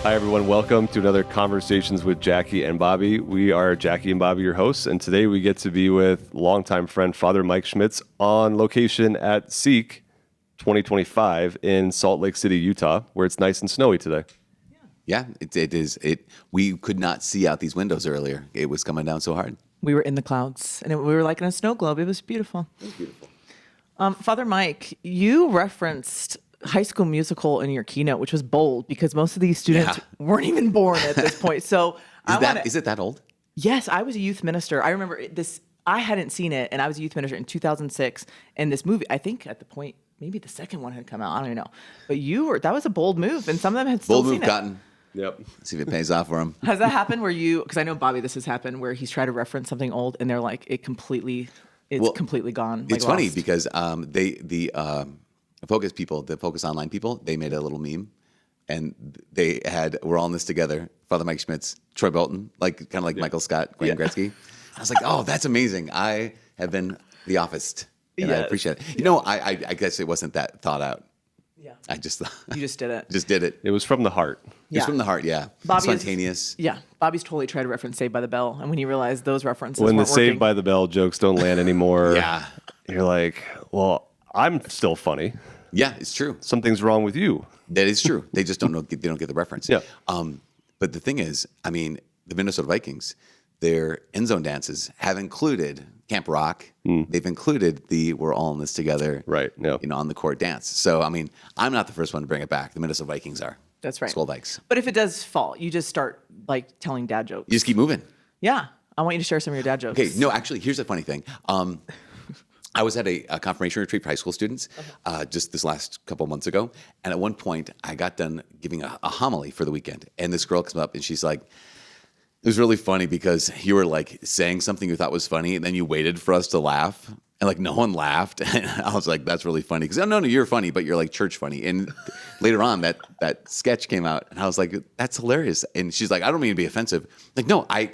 Hi, everyone. Welcome to another Conversations with Jackie and Bobby. We are Jackie and Bobby, your hosts, and today we get to be with longtime friend Father Mike Schmitz on location at Seek 2025 in Salt Lake City, Utah, where it's nice and snowy today. Yeah, it is. We could not see out these windows earlier. It was coming down so hard. We were in the clouds, and we were like in a snow globe. It was beautiful. It was beautiful. Father Mike, you referenced High School Musical in your keynote, which was bold because most of these students weren't even born at this point. So Is it that old? Yes, I was a youth minister. I remember this. I hadn't seen it, and I was a youth minister in 2006. And this movie, I think at the point, maybe the second one had come out. I don't even know. But that was a bold move, and some of them had still seen it. Bold move, Cotton. Yep. See if it pays off for him. Has that happened where because I know, Bobby, this has happened where he's tried to reference something old, and they're like, it's completely gone. It's like funny lost. because the Focus Online people, they made a little meme, and we're all in this together. Father Mike Schmitz, Troy Bolton, kind of like Michael Scott, Graham Gretzky. I was like, oh, that's amazing. I have been the officed, and I appreciate it. I guess it wasn't that thought out. Yeah. I just You just did it. just did it. It was from the heart. Just from the heart, yeah. Spontaneous. Bobby's totally tried to reference Saved by the Bell, and when he realized those references When the weren't Saved working, by the Bell jokes don't land anymore, Yeah. you're like, well, I'm still funny. Yeah, it's true. Something's wrong with you. That is true. They just don't know. They don't get the reference. Yeah. But the thing is, the Minnesota Vikings, their end zone dances have included Camp Rock. They've included the "We're all in this together," Right. Yeah. On the court dance. So I'm not the first one to bring it back. The Minnesota Vikings are. That's right. Skull Vikes. But if it does fall, you just start telling dad jokes. You just keep moving. Yeah, I want you to share some of your dad jokes. Okay. No, actually, here's a funny thing. I was at a confirmation retreat for high school students just this last couple months ago. And at one point, I got done giving a homily for the weekend. And this girl comes up and she's like, it was really funny because you were saying something you thought was funny and then you waited for us to laugh. And no one laughed. And I was like, that's really funny. Because no, you're funny, but you're church funny. And later on, that sketch came out. And I was like, that's hilarious. And she's like, I don't mean to be offensive. No, I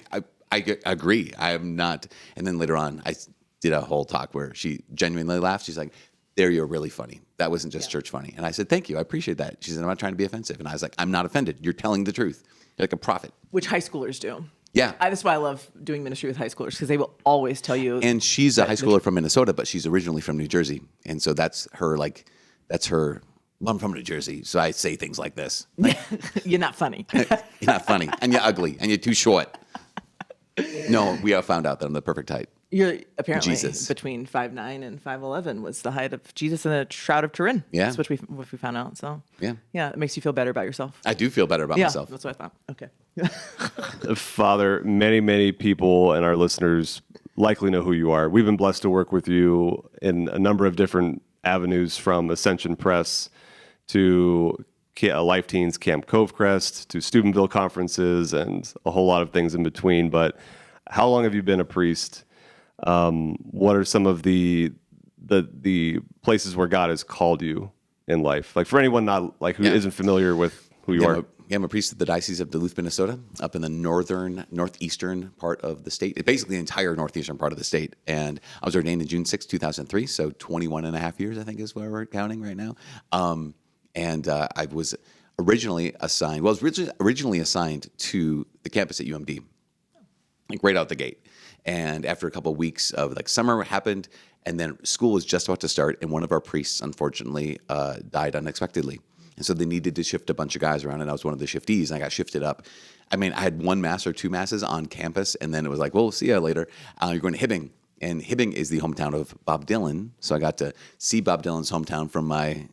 agree. I am not. And then later on, I did a whole talk where she genuinely laughed. She's like, there, you're really funny. That wasn't just church funny. And I said, thank you. I appreciate that. She said, I'm not trying to be offensive. And I was like, I'm not offended. You're telling the truth. You're like a prophet. Which high schoolers do. Yeah. That's why I love doing ministry with high schoolers because they will always tell you. And she's a high schooler from Minnesota, but she's originally from New Jersey. And so that's her, well, I'm from New Jersey. So I say things like this. You're not funny. You're not funny. And you're ugly. And you're too short. No, we have found out that I'm the perfect height. You're apparently Jesus. between 5'9" and 5'11" was the height of Jesus in the Shroud of Turin. Yeah. That's what we found out. So yeah, it makes you feel better about yourself. I do feel better about myself. That's what I thought. Okay. Father, many, many people and our listeners likely know who you are. We've been blessed to work with you in a number of different avenues, from Ascension Press to Life Teens Camp Covecrest to Steubenville conferences and a whole lot of things in between. But how long have you been a priest? What are some of the places where God has called you in life? For anyone not who isn't familiar with who you are. I'm a priest of the Diocese of Duluth, Minnesota, up in the northeastern part of the state. Basically, the entire northeastern part of the state. And I was ordained in June 6, 2003, so 21 and a half years, I think, is where we're counting right now. I was originally assigned to the campus at UMD, right out the gate. And after a couple of weeks of summer happened, and then school was just about to start, and one of our priests, unfortunately, died unexpectedly. And so they needed to shift a bunch of guys around, and I was one of the shiftees, and I got shifted up. I had one mass or two masses on campus, and then it was like, well, see you later. You're going to Hibbing. And Hibbing is the hometown of Bob Dylan. So I got to see Bob Dylan's hometown from my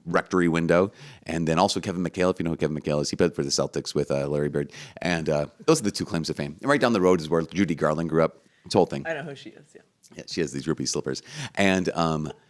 rectory window. And then also Kevin McHale, if you know who Kevin McHale is. He played for the Celtics with Larry Bird. And those are the two claims of fame. And right down the road is where Judy Garland grew up. This whole thing. I know who she is, yeah. Yeah, she has these ruby slippers. And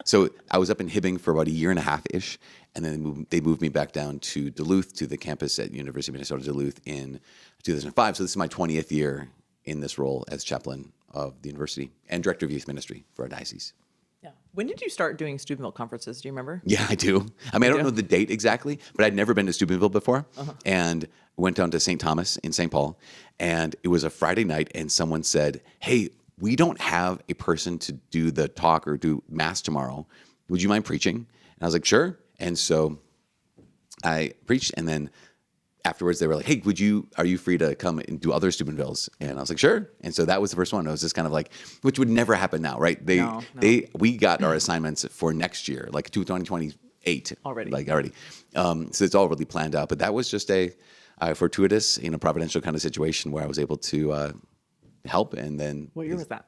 so I was up in Hibbing for about a year and a half-ish. And then they moved me back down to Duluth, to the campus at University of Minnesota-Duluth in 2005. So this is my 20th year in this role as chaplain of the university and director of youth ministry for our diocese. Yeah. When did you start doing Steubenville conferences? Do you remember? Yeah, I do. I don't know the date exactly, but I'd never been to Steubenville before. And went down to St. Thomas in St. Paul. And it was a Friday night, and someone said, hey, we don't have a person to do the talk or do mass tomorrow. Would you mind preaching? And I was like, sure. And so I preached, and then afterwards they were like, hey, are you free to come and do other Steubenvilles? And I was like, sure. And so that was the first one. It was just kind of like, which would never happen now, right? We got our assignments for next year, like 2028 already. So it's all really planned out. But that was just a fortuitous, providential kind of situation where I was able to help. And then What year was that?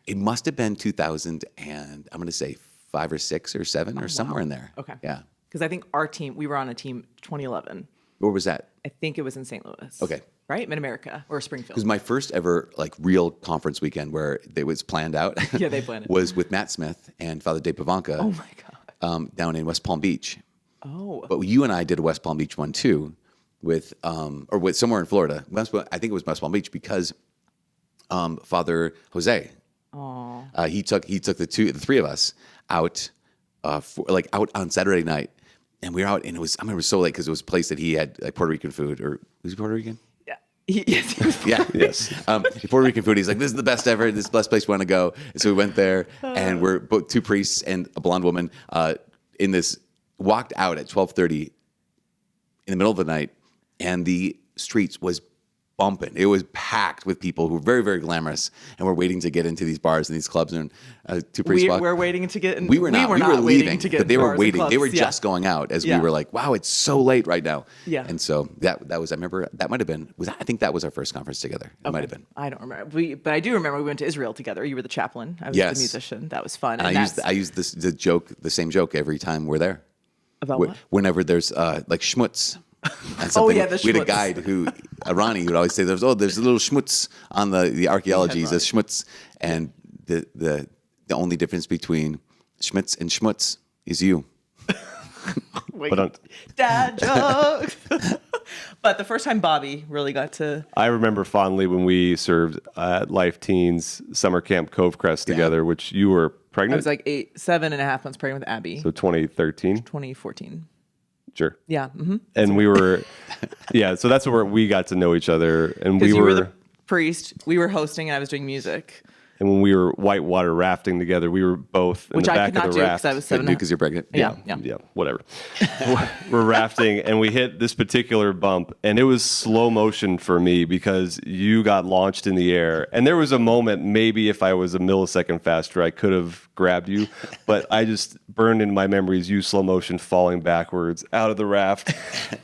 it must have been 2000 and I'm going to say 5 or 6 or 7 or somewhere in there. Okay. Yeah. Because I think our team, we were on a team 2011. Where was that? I think it was in St. Louis. Okay. Right? Mid-America or Springfield. It was my first ever real conference weekend where it was planned out. Yeah, they planned it. Was with Matt Smith and Father Dave Pavanka. Oh my God. Down in West Palm Beach. Oh. But you and I did a West Palm Beach one too, with somewhere in Florida. I think it was West Palm Beach because Father Jose. He took the three of us out out on Saturday night, and we were out, and I remember so late because it was a place that he had Puerto Rican food, or was he Puerto Rican? Yeah. Yes. He was Yes. Puerto Rican food. He's like, this is the best ever. This is the best place we want to go. And so we went there, and we're both 2 priests and a blonde woman walked out at 12:30 in the middle of the night, and the streets was bumping. It was packed with people who were very, very glamorous, and were waiting to get into these bars and these clubs. And 2 priests walked. We're waiting to get in. We were not. We were leaving, to get but they in were bars and waiting. They clubs. were just going out as we were like, wow, it's so late right now. Yeah. And so that was, I remember that might have been, I think that was our first conference together. It might have been. I don't remember. But I do remember we went to Israel together. You were the chaplain. I was Yes. the musician. That was fun. And I used the same joke every time we're there. About what? Whenever there's schmutz. And Oh, yeah, we the had a schmutz. guide who, Ronnie, would always say, there's a little schmutz on the archaeology. He says schmutz. And the only difference between Schmitz and schmutz is you. But Dad jokes. But the first time Bobby really got to. I remember fondly when we served at Life Teens Summer Camp Cove Crest together, which you were pregnant. I was like 7.5 months pregnant with Abby. So 2013. 2014. Sure. Yeah. Mm-hmm. And we were, so that's where we got to know each other. And we Because you were were the priest, we were hosting, and I was doing music. And when we were whitewater rafting together, we were both in Which the I back could not of the do raft. because I was Couldn't 7. do because you're pregnant. Yeah. Whatever. We're rafting, and we hit this particular bump, and it was slow motion for me because you got launched in the air. And there was a moment, maybe if I was a millisecond faster, I could have grabbed you, but I just burned in my memories you slow motion falling backwards out of the raft,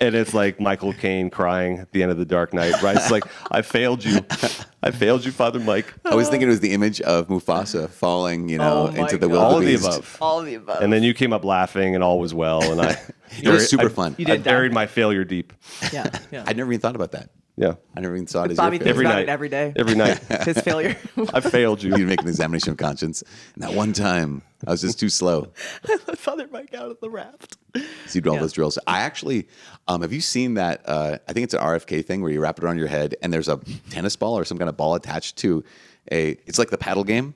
and it's like Michael Caine crying at the end of The Dark Knight, right? It's like, I failed you, Father Mike. I was thinking it was the image of Mufasa falling, Oh my into the God. All of the wildebeest. above. All of the above. And then you came up laughing, and all was well. And It was super fun. You I did buried that. my failure deep. Yeah. I never even thought about that. Yeah, I never even saw it as Bobby your thinks failure. about night. it every day. every night. His failure. I failed you. You'd make an examination of conscience. And that one time, I was just too slow. I let Father Mike out of the raft. So you do all those drills. I actually, have you seen that? I think it's an RFK thing where you wrap it around your head and there's a tennis ball or some kind of ball attached to it's like the paddle game.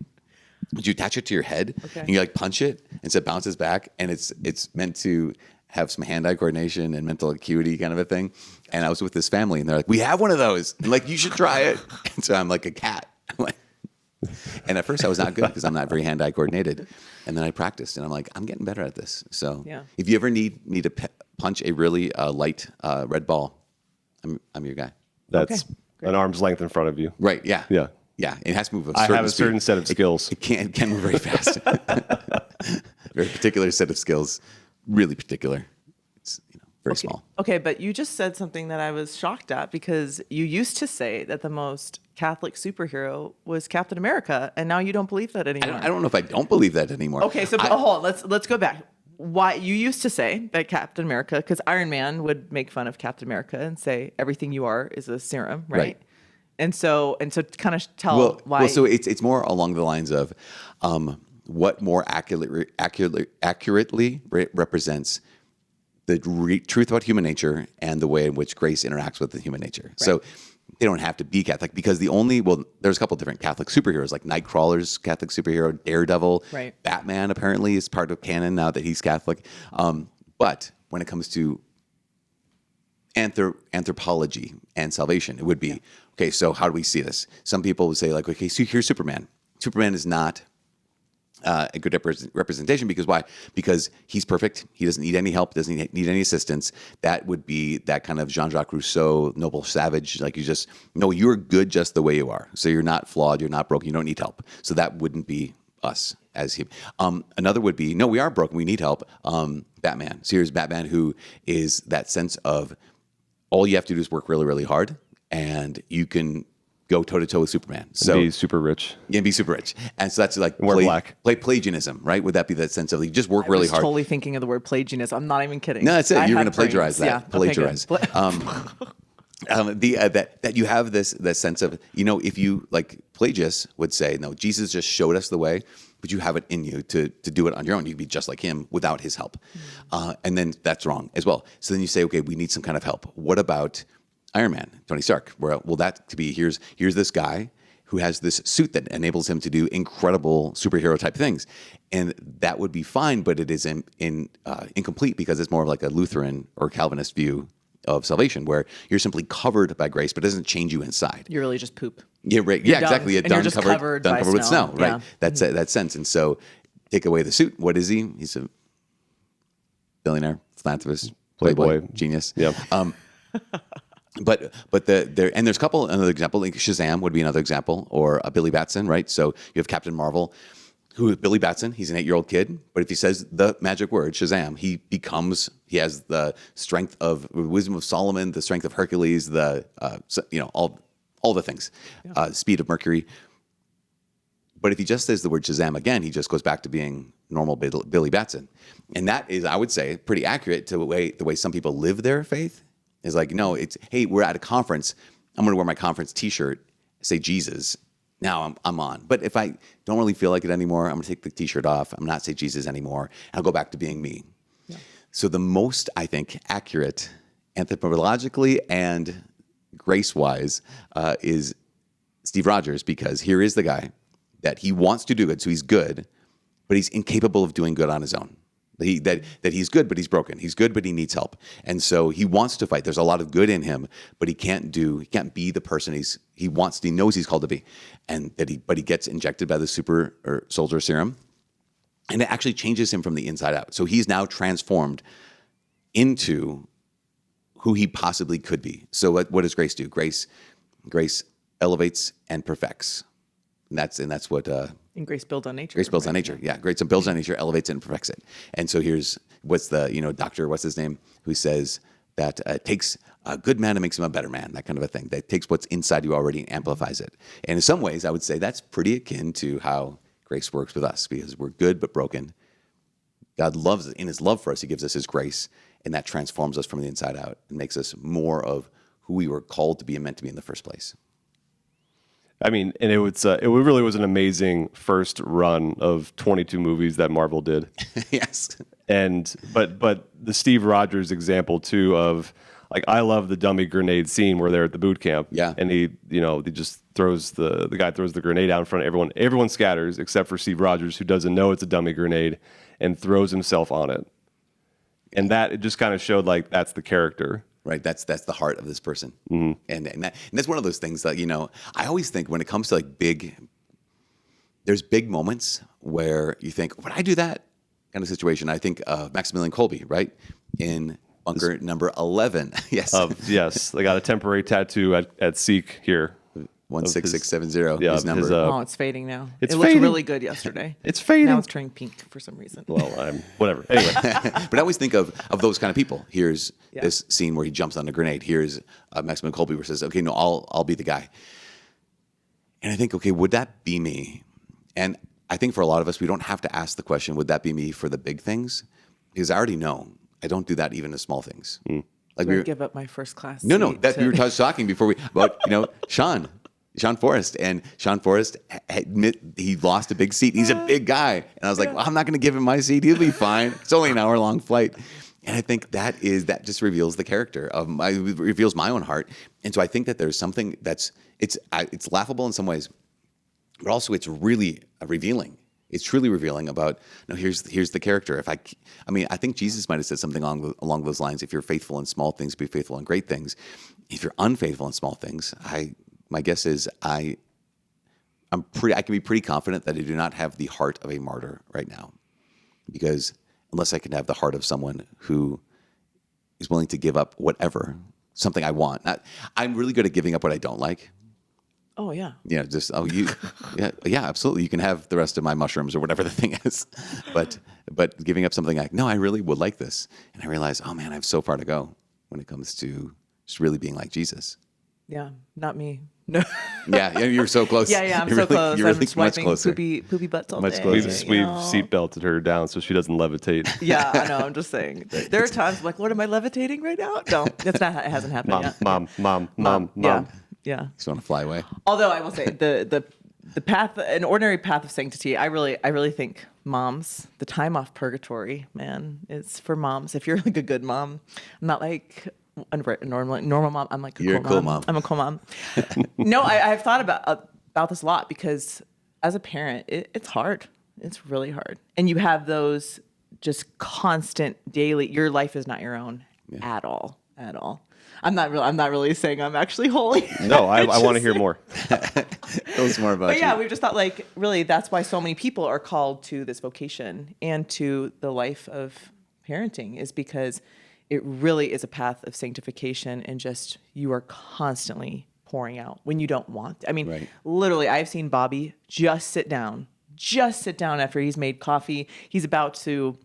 But you attach it to your head and you punch it and so it bounces back, and it's meant to have some hand-eye coordination and mental acuity kind of a thing. And I was with this family and they're like, we have one of those. And you should try it. And so I'm like a cat. And at first I was not good because I'm not very hand-eye coordinated. And then I practiced and I'm like, I'm getting better at this. So if you ever need me to punch a really light red ball, I'm your guy. That's an arm's length in front of you. Right. Yeah. Yeah. Yeah. It has to move. I have a speed. certain set of skills. It can move very fast. Very particular set of skills. Really particular. It's very small. Okay, but you just said something that I was shocked at, because you used to say that the most Catholic superhero was Captain America, and now you don't believe that anymore. I don't know if I don't believe that anymore. Okay, so hold on. Let's go back. Why you used to say that Captain America, because Iron Man would make fun of Captain America and say everything you are is a serum, right? And so kind of tell why. Well, so it's more along the lines of what more accurately represents the truth about human nature and the way in which grace interacts with the human nature. Right. So they don't have to be Catholic, because there's a couple different Catholic superheroes, like Nightcrawler's Catholic superhero, Daredevil, right. Batman apparently is part of canon now that he's Catholic. But when it comes to anthropology and salvation, it would be, okay, so how do we see this? Some people would say okay, so here's Superman. Superman is not a good representation. Because why? Because he's perfect. He doesn't need any help, doesn't need any assistance. That would be that kind of Jean-Jacques Rousseau, noble savage. Like you're good just the way you are. So you're not flawed, you're not broken, you don't need help. So that wouldn't be us as him. Another would be, no, we are broken, we need help. Batman. So here's Batman, who is that sense of all you have to do is work really, really hard, and you can go toe-to-toe with Superman. So be super rich. Yeah, be super rich. And so that's like wear black. Pelagianism, right? Would that be that sense of you just work really hard? Totally thinking of the word Pelagianism. I'm not even kidding. No, that's it. You're going to plagiarize that. Yeah. Plagiarize. That you have this sense of, if you, like Pelagius would say, no, Jesus just showed us the way, but you have it in you to do it on your own. You can be just like him without his help. And then that's wrong as well. So then you say, okay, we need some kind of help. What about Iron Man, Tony Stark? Well, that to be, here's this guy who has this suit that enables him to do incredible superhero type things. And that would be fine, but it is incomplete because it's more of like a Lutheran or Calvinist view of salvation, where you're simply covered by grace, but it doesn't change you inside. You're really just poop. Yeah, right. Yeah, exactly. And you're just covered with snow, right? Yeah. That's that sense. And so take away the suit. What is he? He's a billionaire, philanthropist, playboy, genius. Yeah. But there's a couple, another example, like Shazam would be another example, or Billy Batson, right? So you have Captain Marvel, who is Billy Batson. He's an 8-year-old kid, but if he says the magic word, Shazam, he has the strength of wisdom of Solomon, the strength of Hercules, all the things, speed of Mercury. But if he just says the word Shazam again, he just goes back to being normal Billy Batson. And that is, I would say, pretty accurate to the way some people live their faith. Is like, no, it's, hey, we're at a conference. I'm going to wear my conference T-shirt, say Jesus. Now I'm on. But if I don't really feel like it anymore, I'm going to take the T-shirt off. I'm not say Jesus anymore. And I'll go back to being me. Yeah. So the most, I think, accurate anthropologically and grace-wise is Steve Rogers, because here is the guy that he wants to do good, so he's good, but he's incapable of doing good on his own. That he's good, but he's broken. He's good, but he needs help. And so he wants to fight. There's a lot of good in him, but he can't be the person he knows he's called to be. And but he gets injected by the super or soldier serum, and it actually changes him from the inside out. So he's now transformed into who he possibly could be. So what does grace do? Grace elevates and perfects. And that's what and grace builds on nature. Grace builds on nature. Yeah, grace builds on nature, elevates it and perfects it. And so here's what's the doctor, what's his name, who says that it takes a good man and makes him a better man. That kind of a thing. That takes what's inside you already and amplifies it. And in some ways, I would say that's pretty akin to how grace works with us, because we're good but broken. God loves it. In His love for us, He gives us His grace, and that transforms us from the inside out and makes us more of who we were called to be and meant to be in the first place. I mean, and it really was an amazing first run of 22 movies that Marvel did. Yes. But the Steve Rogers example too of, like, I love the dummy grenade scene where they're at the boot camp. Yeah. And he just throws the guy throws the grenade out in front of everyone. Everyone scatters except for Steve Rogers, who doesn't know it's a dummy grenade and throws himself on it. And that, it just kind of showed, like, that's the character. Right, that's the heart of this person, and that's one of those things that I always think when it comes to there's big moments where you think, would I do that kind of situation? I think of Maximilian Kolbe, right, in bunker number 11. Yes, yes, they got a temporary tattoo at Sikh here. 16670. Yeah, his number. It's fading now. It looked really good yesterday. It's fading. Now it's turning pink for some reason. Well, whatever. Anyway, but I always think of those kind of people. Here's this scene where he jumps on a grenade. Here's Maximilian Kolbe where says, "Okay, no, I'll be the guy." And I think, okay, would that be me? And I think for a lot of us, we don't have to ask the question, would that be me for the big things? Because I already know I don't do that even in small things. Like we give up my first class. No, we were talking before about Sean Forrest, and Sean Forrest he lost a big seat. He's a big guy, and I was like, well, I'm not going to give him my seat. He'll be fine. It's only an hour-long flight, and I think that just reveals the character reveals my own heart. And so I think that there's something it's laughable in some ways, but also it's really revealing. It's truly revealing about, here's the character. I think Jesus might have said something along those lines. If you're faithful in small things, be faithful in great things. If you're unfaithful in small things, my guess is I'm I can be pretty confident that I do not have the heart of a martyr right now, because unless I can have the heart of someone who is willing to give up whatever, something I want. I'm really good at giving up what I don't like. Oh yeah. You know, just yeah, absolutely. You can have the rest of my mushrooms or whatever the thing is, but giving up something like, no, I really would like this, and I realize, oh man, I have so far to go when it comes to just really being like Jesus. Yeah, not me. No. Yeah, you're so close. Yeah, I'm You're so really, close. You're I'm really much swiping closer. poopy butts all Much day. closer. We've seatbelted her down so she doesn't levitate. Yeah, I know. I'm just saying. There are times I'm like, what am I levitating right now? No, that's not. It hasn't happened yet. Mom. Yeah. Just want to fly away. Although I will say the path, an ordinary path of sanctity, I really think moms, the time off purgatory, man, it's for moms. If you're like a good mom, I'm not like a normal mom. I'm like You're a cool mom. I'm a cool mom. No, I've thought about this a lot, because as a parent, it's hard. It's really hard, and you have those just constant daily. Your life is not your own at all. I'm not really saying I'm actually holy. No, I want to hear more. Tell us more about But yeah, you. we've just thought, like, really, that's why so many people are called to this vocation and to the life of parenting, is because it really is a path of sanctification, and just you are constantly pouring out when you don't want. I mean, Right. literally, I've seen Bobby just sit down after he's made coffee. He's about to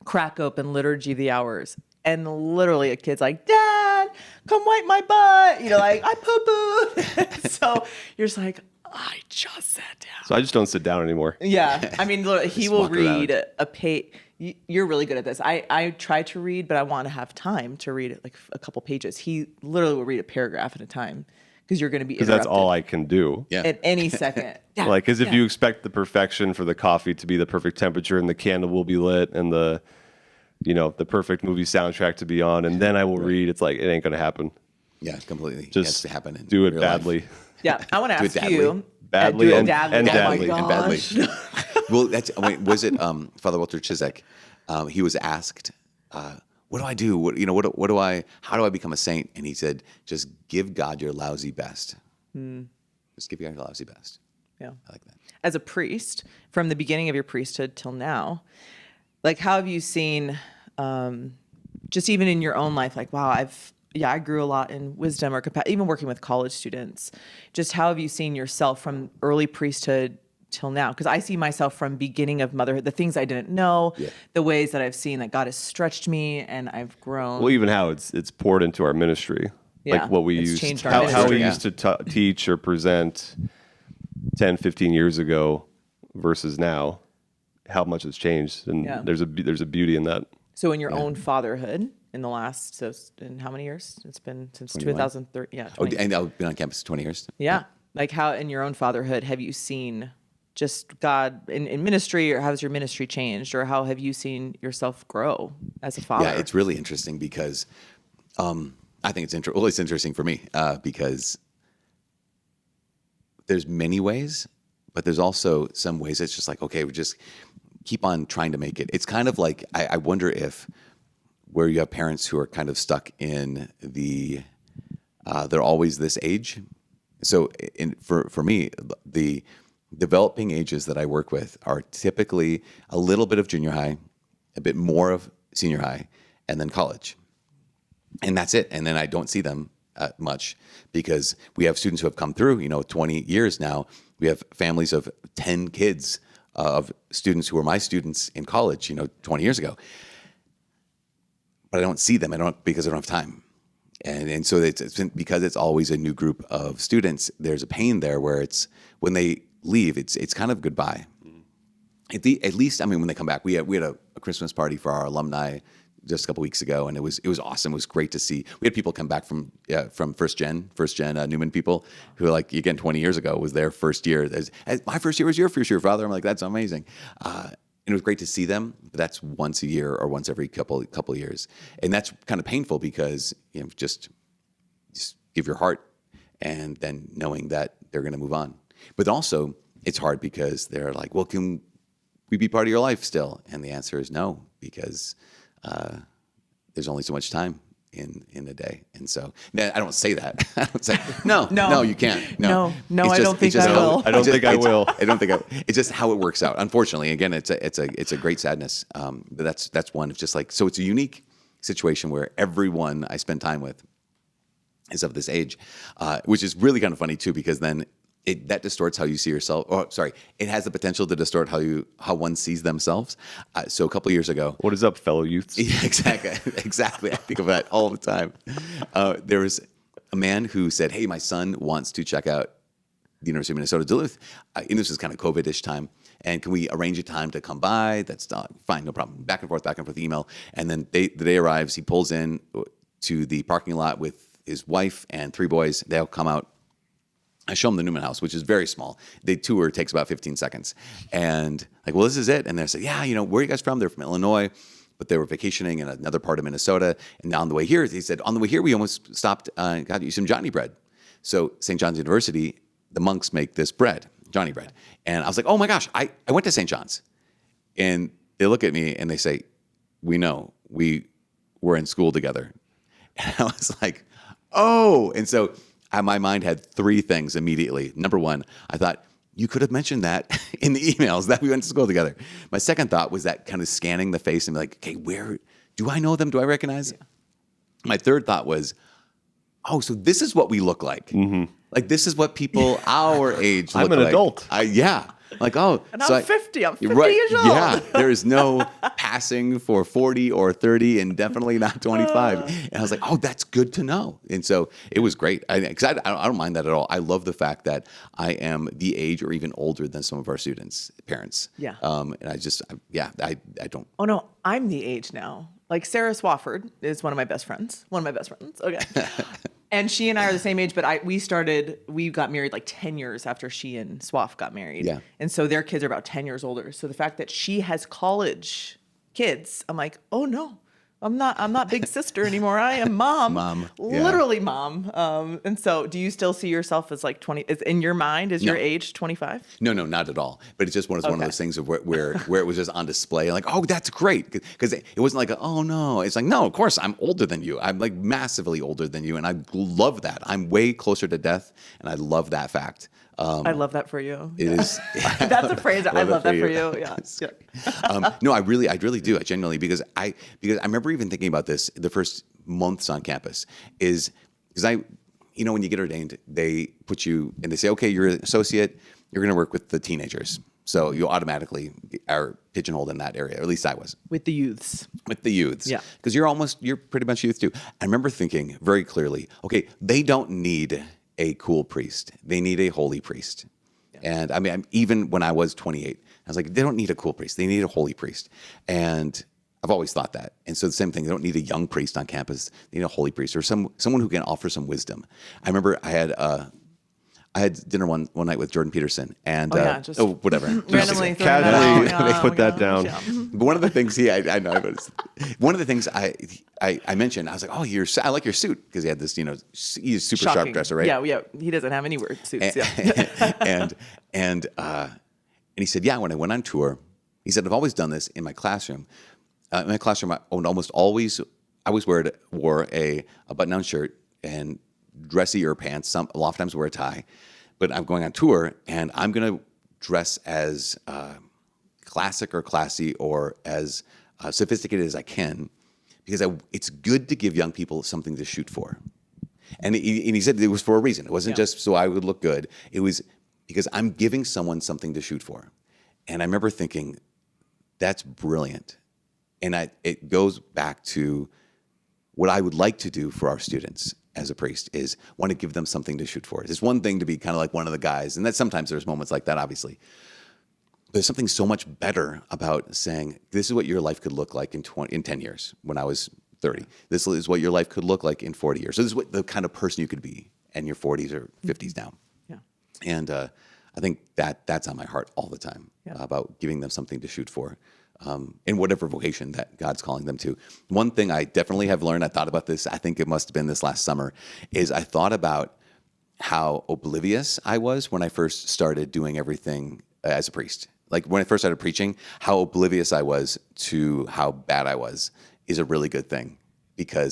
crack open Liturgy of the Hours, and literally a kid's like, "Dad, come wipe my butt." You know, like, I poo-pooed. So you're just like, I just sat down. So I just don't sit down anymore. Yeah. I mean, look, he Just will walk around. read a page. You're really good at this. I try to read, but I want to have time to read it, like a couple pages. He literally will read a paragraph at a time, because you're going to be Because interrupted that's all I can do. Yeah. at any second. Yeah. Like, as if Yeah. you expect the perfection for the coffee to be the perfect temperature and the candle will be lit and the perfect movie soundtrack to be on, and then I will read. It's like, it ain't going to happen. Yeah, completely. It has Just to happen in do it real life. badly. Yeah. I want to Do it ask badly. you. Badly do it and- badly. and Oh badly. my And badly. gosh. Well, was it Father Walter Chizek? He was asked, "What do I do? How do I become a saint?" And he said, "Just give God your lousy best. Just give God your lousy best." Yeah. I like that. As a priest, from the beginning of your priesthood till now, like, how have you seen, just even in your own life, like, wow, I grew a lot in wisdom, or even working with college students. Just how have you seen yourself from early priesthood till now? Because I see myself from beginning of motherhood, the things I didn't know, the ways that I've seen that God has stretched me and I've grown. Well, even how it's poured into our ministry. Yeah, Like what we it's used, changed our how ministry. we used to teach or present 10, 15 years ago versus now, how much has changed. And Yeah. there's a beauty in that. So in your own fatherhood, in how many years? It's been since 2003. Yeah. Oh, 20. and I've been on campus 20 years. Yeah. Like, how in your own fatherhood have you seen just God in ministry, or how has your ministry changed, or how have you seen yourself grow as a father? Yeah, it's really interesting because I think it's interesting. Well, it's interesting for me because there's many ways, but there's also some ways it's just like, okay, we just keep on trying to make it. It's kind of like, I wonder if where you have parents who are kind of stuck in they're always this age. So for me, the developing ages that I work with are typically a little bit of junior high, a bit more of senior high, and then college. And that's it. And then I don't see them much, because we have students who have come through, 20 years now. We have families of 10 kids of students who were my students in college, 20 years ago. But I don't see them. Because I don't have time. And so it's been, because it's always a new group of students, there's a pain there where it's when they leave, it's kind of goodbye. At least, when they come back, we had a Christmas party for our alumni just a couple weeks ago, and it was awesome. It was great to see. We had people come back from first gen Newman people who, like, again, 20 years ago was their first year. As my first year was your first year, Father. I'm like, that's amazing. And it was great to see them, but that's once a year or once every couple years, and that's kind of painful because just give your heart, and then knowing that they're going to move on. But also, it's hard because they're like, well, can we be part of your life still? And the answer is no, because there's only so much time. in a day. And so I don't say that. I don't say no, you can't. No, It's I don't think I will. I don't think I will. I don't think it's just how it works out. Unfortunately, again, it's a great sadness. But that's one. It's just like, so it's a unique situation where everyone I spend time with is of this age, which is really kind of funny too, because then that distorts how you see yourself. Oh, sorry, it has the potential to distort how one sees themselves. So a couple of years ago, What is up, fellow youths? yeah, exactly. I think of that all the time. There was a man who said, "Hey, my son wants to check out the University of Minnesota-Duluth," and this was kind of COVID-ish time. And can we arrange a time to come by? That's fine, no problem. Back and forth email. And then the day arrives, he pulls in to the parking lot with his wife and 3 boys. They all come out. I show them the Newman house, which is very small. The tour takes about 15 seconds. And like, well, this is it. And they say, yeah, where are you guys from? They're from Illinois, but they were vacationing in another part of Minnesota. And on the way here, he said, on the way here, we almost stopped and got you some Johnny bread. So St. John's University, the monks make this bread, Johnny bread. And I was like, oh my gosh, I went to St. John's. And they look at me and they say, we know, we were in school together. And I was like, oh. And so my mind had 3 things immediately. Number 1, I thought, you could have mentioned that in the emails that we went to school together. My second thought was that kind of scanning the face and be like, okay, where do I know them? Do I recognize? Yeah. My third thought was, oh, so this is what we look like. Mm-hmm. Like, this is what people our age look like. I'm an adult. Yeah. Like, oh. And I'm 50. I'm 50 years old. Yeah. There is no passing for 40 or 30 and definitely not 25. And I was like, oh, that's good to know. And so it was great. Because I don't mind that at all. I love the fact that I am the age or even older than some of our students' parents. Yeah. And I don't. Oh, no, I'm the age now. Like Sarah Swafford is one of my best friends. Okay. And she and I are the same age, but we got married like 10 years after she and Swaff got married. Yeah. And so their kids are about 10 years older. So the fact that she has college kids, I'm like, oh no, I'm not big sister anymore. I am mom. Mom. Literally mom. And so do you still see yourself as like 20, in your mind, is your age 25? No, not at all. But it's just one of those things of where it was just on display. Like, oh, that's great. Because it wasn't like, oh, no. It's like, no, of course, I'm older than you. I'm like massively older than you. And I love that. I'm way closer to death. And I love that fact. I love that for you. It is. That's a phrase. I love that for you. Yeah. No, I really do. I genuinely, because I remember even thinking about this the first months on campus is because when you get ordained, they put you and they say, okay, you're an associate. You're going to work with the teenagers. So you automatically are pigeonholed in that area. Or at least I was. With the youths. Yeah. Because you're pretty much youth too. I remember thinking very clearly, okay, they don't need a cool priest. They need a holy priest. Yeah. And I mean, even when I was 28, I was like, they don't need a cool priest. They need a holy priest. And I've always thought that. And so the same thing, they don't need a young priest on campus. They need a holy priest or someone who can offer some wisdom. I remember I had dinner one night with Jordan Peterson and whatever. Randomly casually put that down. Yeah. But one of the things one of the things I mentioned, I was like, oh, I like your suit because he had this, he's a super Shocking. sharp dresser, right? Yeah. He doesn't have any weird suits. And he said, yeah, when I went on tour, he said, I've always done this in my classroom. In my classroom, I always wore a button-down shirt and dressier pants. A lot of times wear a tie, but I'm going on tour and I'm going to dress as classic or classy or as sophisticated as I can because it's good to give young people something to shoot for. And he said it was for a reason. It wasn't just so I would look good. It was because I'm giving someone something to shoot for. And I remember thinking, that's brilliant. And it goes back to what I would like to do for our students as a priest is want to give them something to shoot for. It's one thing to be kind of like one of the guys, and that sometimes there's moments like that, obviously. But there's something so much better about saying, this is what your life could look like in 10 years when I was 30. This is what your life could look like in 40 years. So this is what the kind of person you could be in your 40s or 50s now. Yeah. And I think that's on my heart all the time about giving them something to shoot for. In whatever vocation that God's calling them to. One thing I definitely have learned, I thought about this, I think it must have been this last summer, is I thought about how oblivious I was when I first started doing everything as a priest. Like when I first started preaching, how oblivious I was to how bad I was is a really good thing.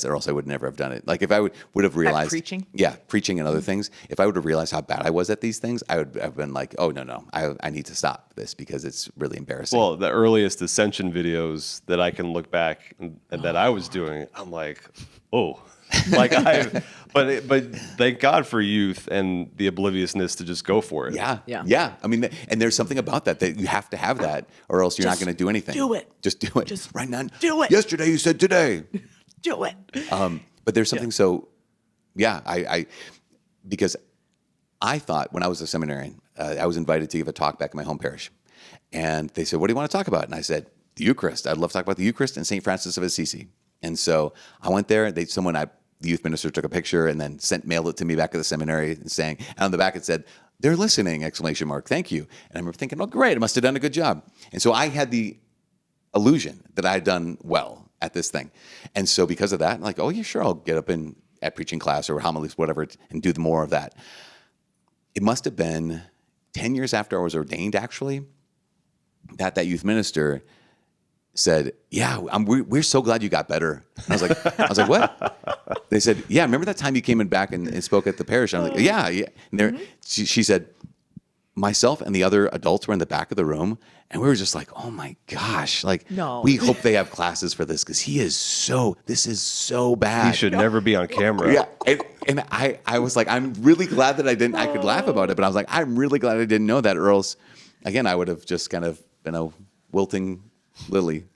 or else I would never have done it. Like if I would have realized preaching? Yeah, preaching and other things. If I would have realized how bad I was at these things, I would have been like, oh no, I need to stop this because it's really embarrassing. Well, the earliest Ascension videos that I can look back and that I was doing, I'm like, oh, like but thank God for youth and the obliviousness to just go for it. Yeah. I mean, and there's something about that you have to have that, or else you're not going to do anything. do it. Just do it. Just right now. do it. Yesterday you said today. Do it. But there's something I because I thought when I was a seminarian, I was invited to give a talk back in my home parish. And they said, what do you want to talk about? And I said, the Eucharist. I'd love to talk about the Eucharist and St. Francis of Assisi. And so I went there. The youth minister took a picture and then mailed it to me back at the seminary saying, and on the back it said, they're listening, ! Thank you. And I remember thinking, oh, great. I must have done a good job. And so I had the illusion that I had done well at this thing. And so because of that, I'm like, oh yeah, sure, I'll get up at preaching class or homilies, whatever, and do more of that. It must have been 10 years after I was ordained, actually, that youth minister said, yeah, we're so glad you got better. And I was like, what? They said, yeah, remember that time you came in back and spoke at the parish? And I'm like, yeah. And she said, myself and the other adults were in the back of the room, and we were just like, oh my gosh, like, no. We hope they have classes for this because this is so bad. He should never be on camera. Yeah. And I was like, I'm really glad that I could laugh about it, but I was like, I'm really glad I didn't know that, or else, again, I would have just kind of been a wilting lily.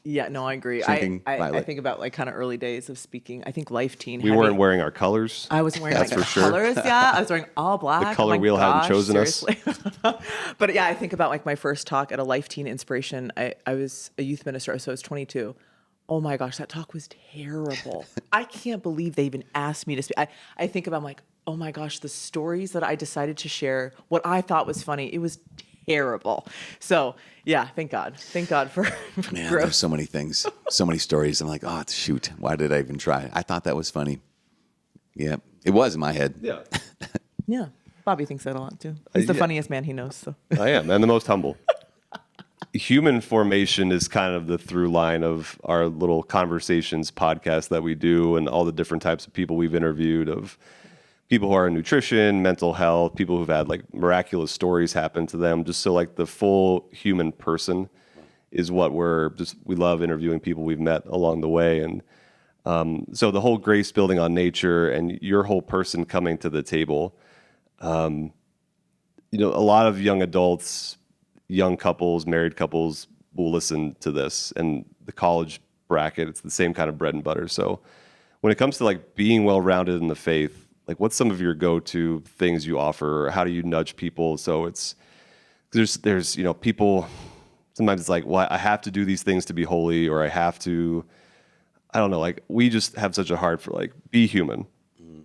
Yeah, no, I agree. I think about like kind of early days of speaking. I think Life Teen. We weren't wearing our colors. I wasn't wearing That's my for sure. colors. Yeah, I was wearing all black. The color Oh my wheel hadn't gosh, chosen seriously. But yeah, I think about like my first talk at a Life Teen Inspiration. I was a youth minister, so I was 22. Oh my gosh, that talk was terrible. I can't believe they even asked me to speak. I think about, I'm like, oh my gosh, the stories that I decided to share, what I thought was funny, it was terrible. So yeah, thank God for Man, growth. there's so many things, so many stories. I'm like, oh shoot, why did I even try? I thought that was funny. Yeah, it was in my head. Yeah. Yeah, Bobby thinks that a lot too. He's the funniest man he knows. So I am, and the most humble. Human formation is kind of the through line of our little conversations podcast that we do, and all the different types of people we've interviewed, of people who are in nutrition, mental health, people who've had like miraculous stories happen to them. Just so like the full human person is what we love interviewing people we've met along the way. And so the whole grace building on nature and your whole person coming to the table, a lot of young adults, young couples, married couples will listen to this, and the college bracket, it's the same kind of bread and butter. So when it comes to like being well-rounded in the faith, like what's some of your go-to things you offer, or how do you nudge people? So there's people, sometimes it's like, well, I have to do these things to be holy, or I have to, I don't know, like we just have such a heart for like, be human,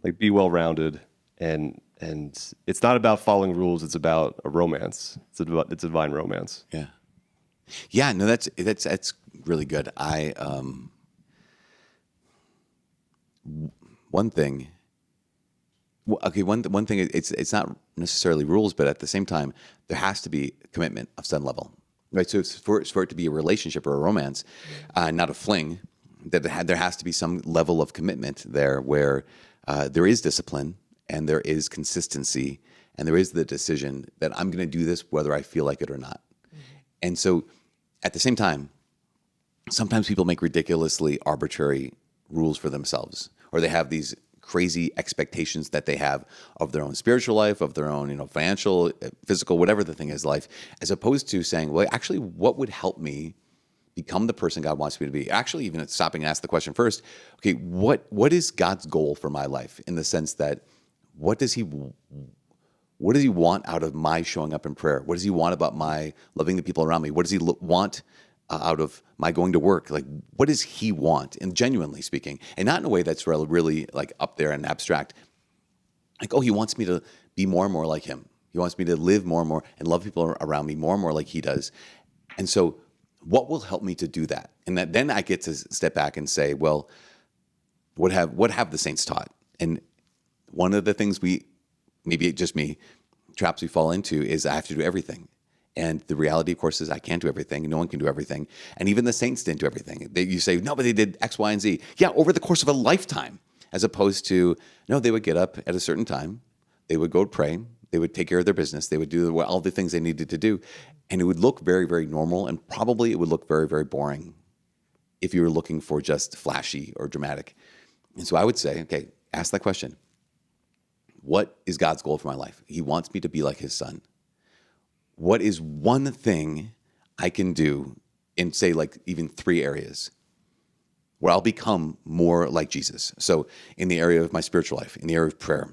like be well-rounded, and it's not about following rules, it's about a romance. It's a divine romance. Yeah, no, that's really good. One thing, it's not necessarily rules, but at the same time, there has to be commitment of some level, right? So for it to be a relationship or a romance, not a fling, that there has to be some level of commitment there, where there is discipline and there is consistency and there is the decision that I'm going to do this whether I feel like it or not. And so at the same time, sometimes people make ridiculously arbitrary rules for themselves, or they have these crazy expectations that they have of their own spiritual life, of their own, financial, physical, whatever the thing is, life, as opposed to saying, well, actually, what would help me become the person God wants me to be? Actually, even stopping and ask the question first, okay, what is God's goal for my life, in the sense that what does he want out of my showing up in prayer? What does he want about my loving the people around me? What does he want out of my going to work? Like, what does he want? And genuinely speaking, and not in a way that's really like up there and abstract. Like, oh, he wants me to be more and more like him. He wants me to live more and more and love people around me more and more like he does. And so what will help me to do that? And then I get to step back and say, well, what have the saints taught? And one of the things maybe just me, traps we fall into is I have to do everything. And the reality, of course, is I can't do everything. No one can do everything. And even the saints didn't do everything. You say, no, but they did X, Y, and Z. Yeah, over the course of a lifetime, as opposed to, no, they would get up at a certain time. They would go pray. They would take care of their business. They would do all the things they needed to do. And it would look very, very normal. And probably it would look very, very boring if you were looking for just flashy or dramatic. And so I would say, okay, ask that question. What is God's goal for my life? He wants me to be like his son. What is one thing I can do in, say, like even 3 areas where I'll become more like Jesus? So in the area of my spiritual life, in the area of prayer,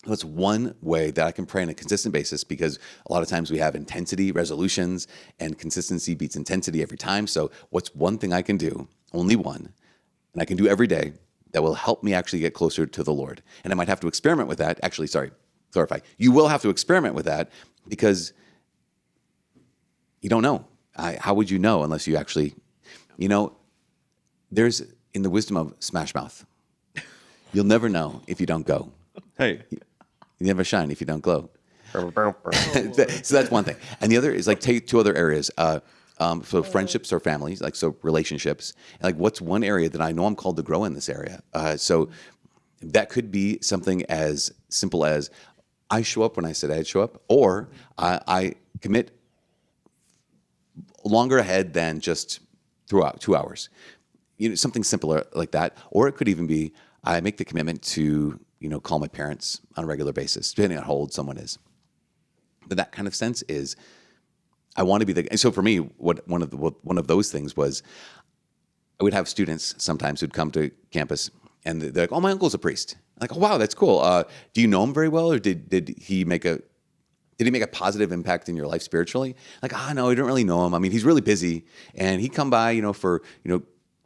what's one way that I can pray on a consistent basis? Because a lot of times we have intensity resolutions, and consistency beats intensity every time. So what's one thing I can do, only one, and I can do every day that will help me actually get closer to the Lord? And I might have to experiment with that. Actually, clarify. You will have to experiment with that because you don't know. How would you know unless you actually, there's in the wisdom of Smash Mouth, you'll never know if you don't go. Hey. You never shine if you don't glow. So that's one thing. And the other is like take 2 other areas. So friendships or families, like so relationships. Like what's one area that I know I'm called to grow in this area? So that could be something as simple as I show up when I said I'd show up, or I commit longer ahead than just throughout 2 hours. Something simpler like that. Or it could even be I make the commitment to call my parents on a regular basis, depending on how old someone is. But that kind of sense is I want to be and so for me, one of those things was I would have students sometimes who'd come to campus and they're like, "Oh, my uncle's a priest." I'm like, "Oh, wow, that's cool. Do you know him very well, or did he make a positive impact in your life spiritually?" Like, no, I don't really know him. I mean, he's really busy, and he'd come by, for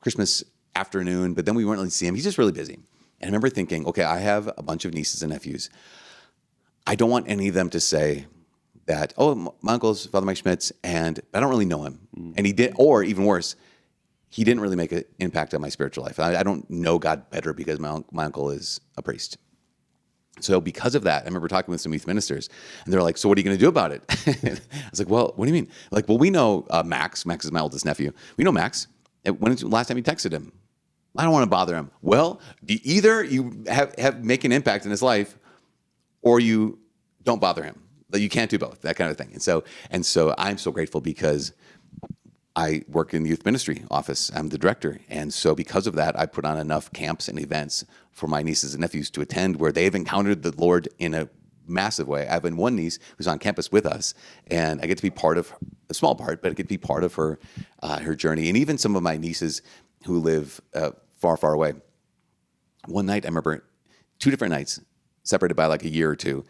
Christmas afternoon, but then we wouldn't really see him. He's just really busy. And I remember thinking, okay, I have a bunch of nieces and nephews. I don't want any of them to say that, oh, my uncle's Father Mike Schmitz, and I don't really know him. And he did, or even worse, he didn't really make an impact on my spiritual life. I don't know God better because my uncle is a priest. So because of that, I remember talking with some youth ministers, and they're like, "So what are you going to do about it?" I was like, "Well, what do you mean?" Like, "Well, we know Max. Max is my oldest nephew. We know Max. When was the last time you texted him? I don't want to bother him." Well, either you have make an impact in his life, or you don't bother him. But you can't do both. That kind of thing. And so I'm so grateful because I work in the youth ministry office. I'm the director. And so because of that, I put on enough camps and events for my nieces and nephews to attend where they've encountered the Lord in a massive way. I have one niece who's on campus with us, and I get to be part of a small part, but I get to be part of her journey. And even some of my nieces who live far, far away. One night, I remember 2 different nights, separated by like a year or 2.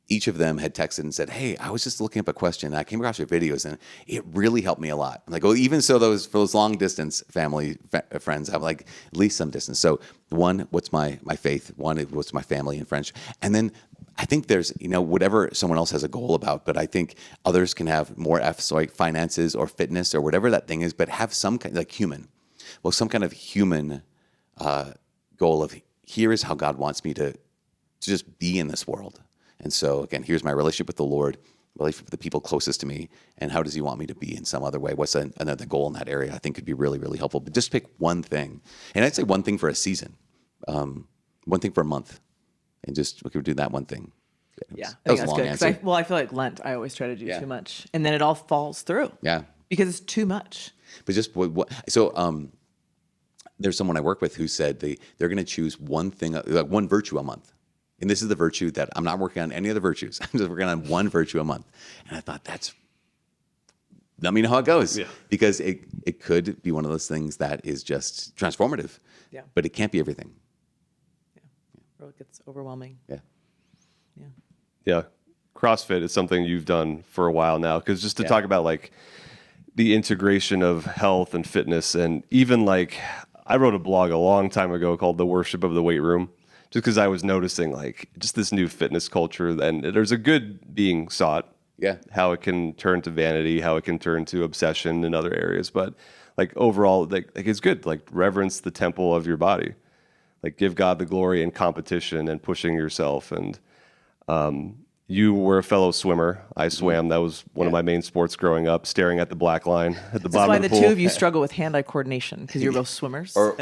Each of them had texted and said, "Hey, I was just looking up a question. And I came across your videos, and it really helped me a lot." I'm like, well, even so, for those long distance family friends, have like at least some distance. So one, what's my faith? One, what's my family and friends? And then I think there's whatever someone else has a goal about, but I think others can have more F's, like finances or fitness or whatever that thing is, but have some kind like human, some kind of human goal of here is how God wants me to just be in this world. And so, again, here's my relationship with the Lord, relationship with the people closest to me, and how does he want me to be in some other way? What's another goal in that area? I think could be really, really helpful. But just pick one thing. And I'd say one thing for a season, one thing for a month, and just we could do that one thing. Yeah, that was I a think long that's good. answer. I feel like Lent, I always try to do too much. And then it all falls through. Yeah. Because it's too much. But just there's someone I work with who said they're going to choose one thing, like one virtue a month. And this is the virtue that I'm not working on any other virtues. I'm just working on one virtue a month. And I thought let me know how it goes. Yeah. Because it could be one of those things that is just transformative. Yeah. But it can't be everything. Yeah. Or it gets overwhelming. Yeah. Yeah. Yeah. CrossFit is something you've done for a while now. Because just to talk about like the integration of health and fitness, and even like I wrote a blog a long time ago called The Worship of the Weight Room. Just because I was noticing like just this new fitness culture, and there's a good being sought. Yeah. How it can turn to vanity, how it can turn to obsession in other areas. But like overall, like it's good. Like reverence the temple of your body. Like give God the glory in competition and pushing yourself. And you were a fellow swimmer. I swam. That was one of my main sports growing up, staring at the black line at the That's bottom why of the the pool. two of you struggle with hand-eye coordination because you're both swimmers. Or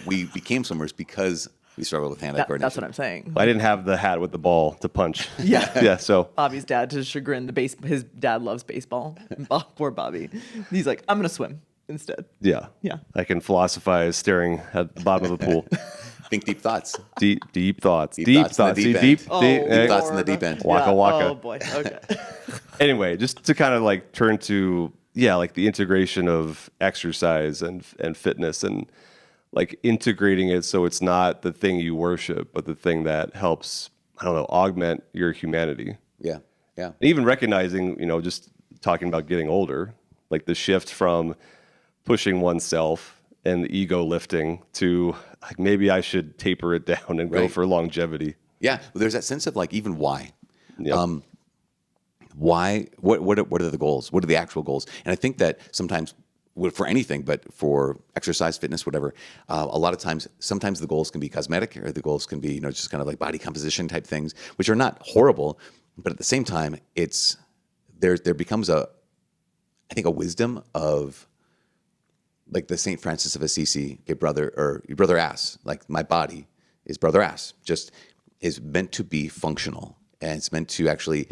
we became swimmers because we struggled with hand-eye coordination. That's what I'm saying. I didn't have the hat with the ball to punch. Yeah. Yeah, so Bobby's dad, to his chagrin, his dad loves baseball. Poor Bobby. He's like, I'm going to swim instead. yeah. Yeah. I can philosophize staring at the bottom of the pool. Think deep thoughts. Deep thoughts. Deep thoughts in the deep See, end. deep, Oh, deep, Deep thoughts in the Lord. deep end. Waka Yeah. waka. Oh, boy. Okay. Anyway, just to kind of like turn to like the integration of exercise and fitness and like integrating it so it's not the thing you worship, but the thing that helps, I don't know, augment your humanity. Yeah. Yeah. And even recognizing, just talking about getting older, like the shift from pushing oneself and the ego lifting to like maybe I should taper it down and go Right. for longevity. Yeah. There's that sense of like even why. Yep. Why? What are the goals? What are the actual goals? And I think that sometimes, for anything, but for exercise, fitness, whatever, a lot of times, sometimes the goals can be cosmetic, or the goals can be, just kind of like body composition type things, which are not horrible, but at the same time, there becomes I think a wisdom of, like the Saint Francis of Assisi, your brother ass, like my body is brother ass, just is meant to be functional, and it's meant to actually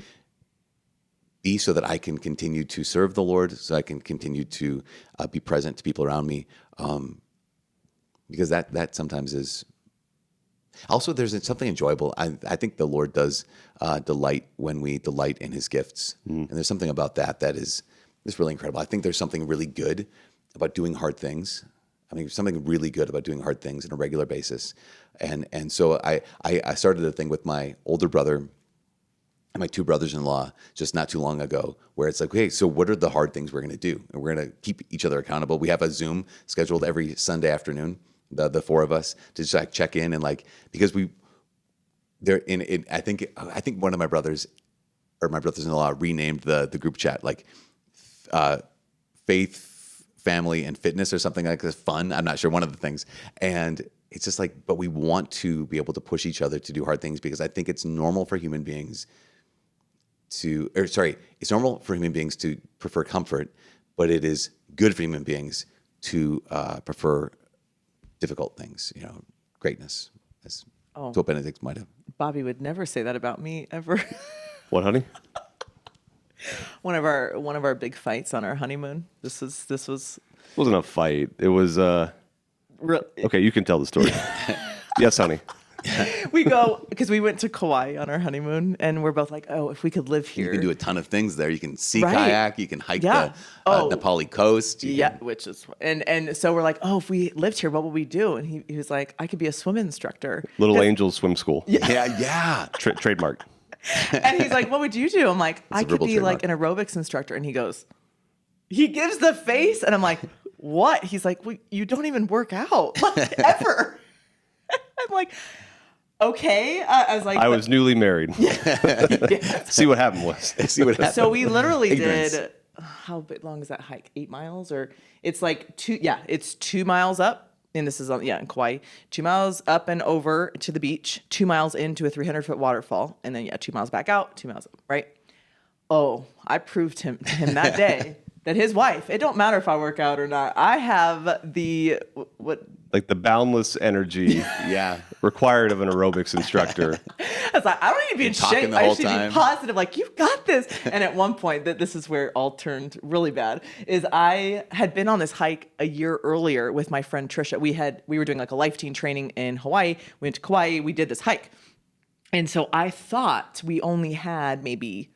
be so that I can continue to serve the Lord, so I can continue to be present to people around me, because that sometimes is. Also, there's something enjoyable. I think the Lord does delight when we delight in His gifts, and there's something about that is really incredible. I think there's something really good about doing hard things. I mean, something really good about doing hard things on a regular basis, and so I started a thing with my older brother and my two brothers-in-law just not too long ago, where it's like, okay, so what are the hard things we're going to do? And we're going to keep each other accountable. We have a Zoom scheduled every Sunday afternoon, the four of us, to just like check in and like, because I think one of my brothers or my brothers-in-law renamed the group chat like faith, family, and fitness or something like this. Fun, I'm not sure, one of the things. And it's just like, but we want to be able to push each other to do hard things, because I think it's normal for human beings it's normal for human beings to prefer comfort, but it is good for human beings to prefer difficult things, greatness, as Pope Benedict might have. Bobby would never say that about me ever. What, honey? One of our big fights on our honeymoon. This was It wasn't a fight. It was okay, you can tell the story. Yes, honey. we go because we went to Kauai on our honeymoon, and we're both like, oh, if we could live here. You can do a ton of things there. You can sea Right. kayak, you can hike Yeah. the Nepali coast. Yeah, which is and so we're like, oh, if we lived here, what would we do? And he was like, I could be a swim instructor. Little Angels Swim School. Yeah. Trademark. And he's like, what would you do? I'm like, I could verbal be like an aerobics instructor. And he gives the face, and I'm like, what? He's like, well, you don't even work out like, ever. I'm like, okay. I was like, I was newly married. yeah. See what happened was. See what happens. So we literally Ignorance. did, how long is that hike? 8 miles? Or it's like it's 2 miles up. And this is in Kauai. 2 miles up and over to the beach, 2 miles into a 300-foot waterfall. And then, 2 miles back out, 2 miles up, right? Oh, I proved to him that day that his wife, it don't matter if I work out or not. I have Like the boundless energy required of an aerobics instructor. I was like, I don't need to be in talking shape. the I whole should time. be positive. Like, you've got this. And at one point, this is where it all turned really bad, is I had been on this hike a year earlier with my friend Trisha. We were doing like a life team training in Hawaii. We went to Kauai. We did this hike. And so I thought we only had maybe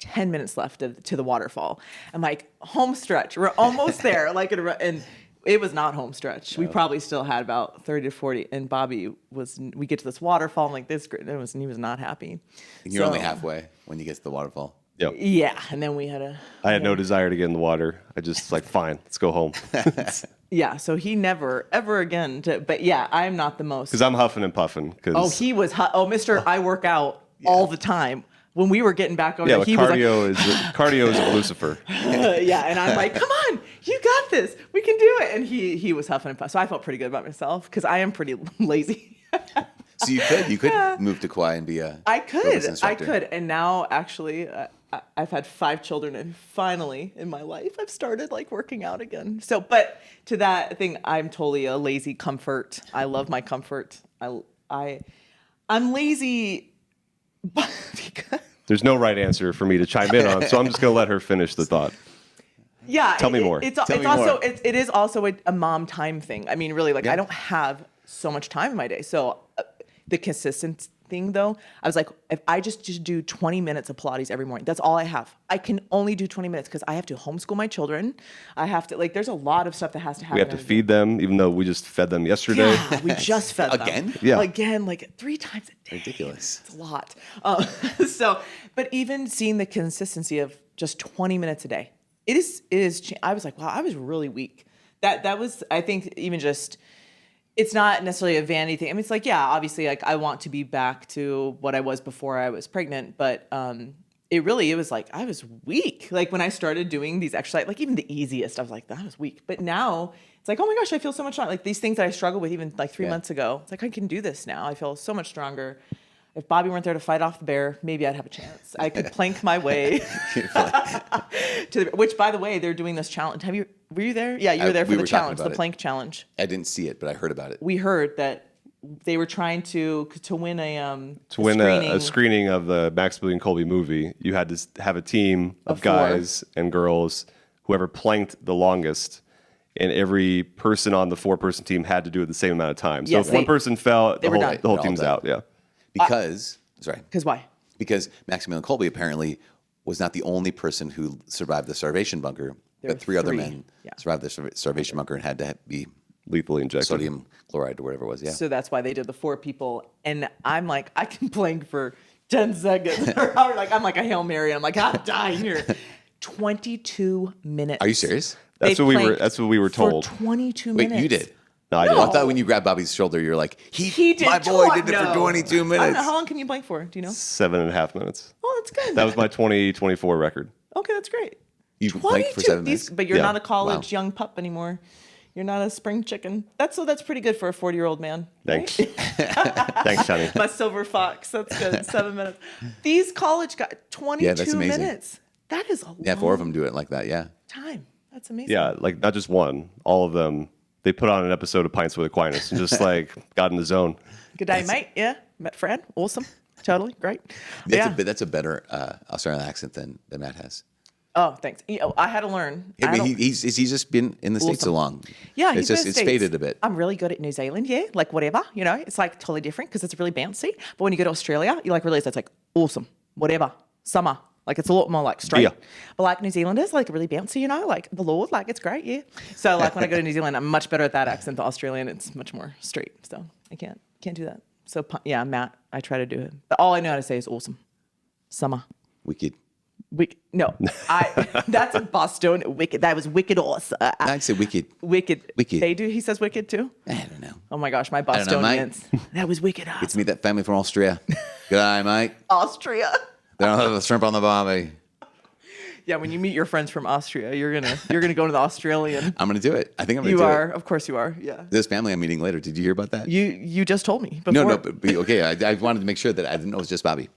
10 minutes left to the waterfall. I'm like, home stretch. We're almost there. And it was not home stretch. We probably still had about 30 to 40. And Bobby we get to this waterfall. I'm like, this great. And he was not happy. And you're only halfway when you get to the waterfall. Yep. Yeah. And then I had no desire to get in the water. I just like, fine, let's go home. Yeah. So he never, ever again. But yeah, I'm not the most. Because I'm huffing and puffing. Oh, he was. Mr. I work out all the time. When we were getting back over, but he was like, cardio is Lucifer. yeah, and I'm like, come on, you got this, we can do it. And he was huffing and puffing. So I felt pretty good about myself because I am pretty lazy. So you could move to Kauai and be a I aerobics could. instructor. And now actually, I've had 5 children, and finally in my life, I've started like working out again. So, but to that thing, I'm totally a lazy comfort. I love my comfort. I'm lazy because. There's no right answer for me to chime in on, so I'm just going to let her finish the thought. Yeah. Tell me more. It is also a mom time thing. I mean, really, like I don't have so much time in my day. So the consistent thing though, I was like, if I just do 20 minutes of Pilates every morning, that's all I have. I can only do 20 minutes because I have to homeschool my children. I have to, like, there's a lot of stuff that has to happen. We have to feed them, even though we just fed them yesterday. Yeah, we just fed them. Again? Yeah. Again, like 3 times a day. Ridiculous. It's a lot. But even seeing the consistency of just 20 minutes a day, it is. I was like, wow, I was really weak. That was, I think, even just, it's not necessarily a vanity thing. I mean, it's like, yeah, obviously, like I want to be back to what I was before I was pregnant, but it was like I was weak. Like when I started doing these exercises, like even the easiest, I was like, I was weak. But now it's like, oh my gosh, I feel so much stronger. Like these things that I struggled with even like 3 months ago, it's like I can do this now. I feel so much stronger. If Bobby weren't there to fight off the bear, maybe I'd have a chance. I could plank my way which, by the way, they're doing this challenge. Were you there? Yeah, you were there for the challenge, the plank challenge. I didn't see it, but I heard about it. We heard that they were trying to win a screening of the Maximilian Kolbe movie. You had to have a team of 4 guys and girls, whoever planked the longest, and every person on the 4-person team had to do it the same amount of time. So Yes, if one person fell, the were whole, done. the whole They're all team's done. out. Yeah. Because why? Because Maximilian Kolbe apparently was not the only person who survived the starvation bunker, There but were 3 other 3, men yeah. survived the starvation bunker and had to be Lethally injected. sodium chloride or whatever it was. Yeah. So that's why they did the 4 people. And I'm like, I can plank for 10 seconds. I'm like a Hail Mary. I'm like, I'm dying here. 22 minutes. Are you serious? That's They what we were. planked That's what we were told. For 22 Wait, minutes. you did? No, I Oh, I didn't. thought when you grabbed Bobby's shoulder, you were like, He did. my boy did it for 22 I don't minutes. know. How long can you plank for? Do you know? 7.5 minutes. Oh, that's good. That was my 2024 record. Okay, that's great. You planked for 7 minutes? But you're Yeah. not a college Wow. young pup anymore. You're not a spring chicken. That's pretty good for a 40-year-old man. Thanks. right? Thanks, honey. My silver fox. That's good. 7 minutes. These college guys, 22 that's amazing. minutes. That is a long Yeah, 4 of them do it like that. Yeah. time. That's amazing. Yeah, like not just one, all of them. They put on an episode of Pints with Aquinas and just like got in the zone. Good day, mate. Yeah. Met Fred. Awesome. Totally. Great. That's a better Australian accent than Matt has. Oh, thanks. I had to learn. I mean, he's just been in the States so long. Yeah, it's he's been in the it's States. faded a bit. I'm really good at New Zealand, yeah, like whatever, it's like totally different because it's really bouncy. But when you go to Australia, you like realize that's like awesome, whatever, summer, like it's a lot more like straight. Yeah. But like New Zealanders, like really bouncy, like the Lord, like it's great, yeah. So like when I go to New Zealand, I'm much better at that accent. The Australian, it's much more straight. So I can't do that. So yeah, Matt, I try to do it, but all I know how to say is awesome, summer. Wicked. That's a Boston wicked. That was wicked awesome. I'd say wicked. Wicked. Wicked. They do. He says wicked too. I don't know. Oh my gosh, my don't know, mate. Bostonians. That was wicked awesome. Get to meet that family from Austria. Good eye, mate. Austria. They don't have the shrimp on the barbie. Yeah, when you meet your friends from Austria, you're gonna go to the Australian. I'm gonna do it. I think I'm gonna You do are, it. of course you are. Yeah. This family I'm meeting later. Did you hear about that? You just told me before. No, but okay. I wanted to make sure that I didn't know it was just Bobby.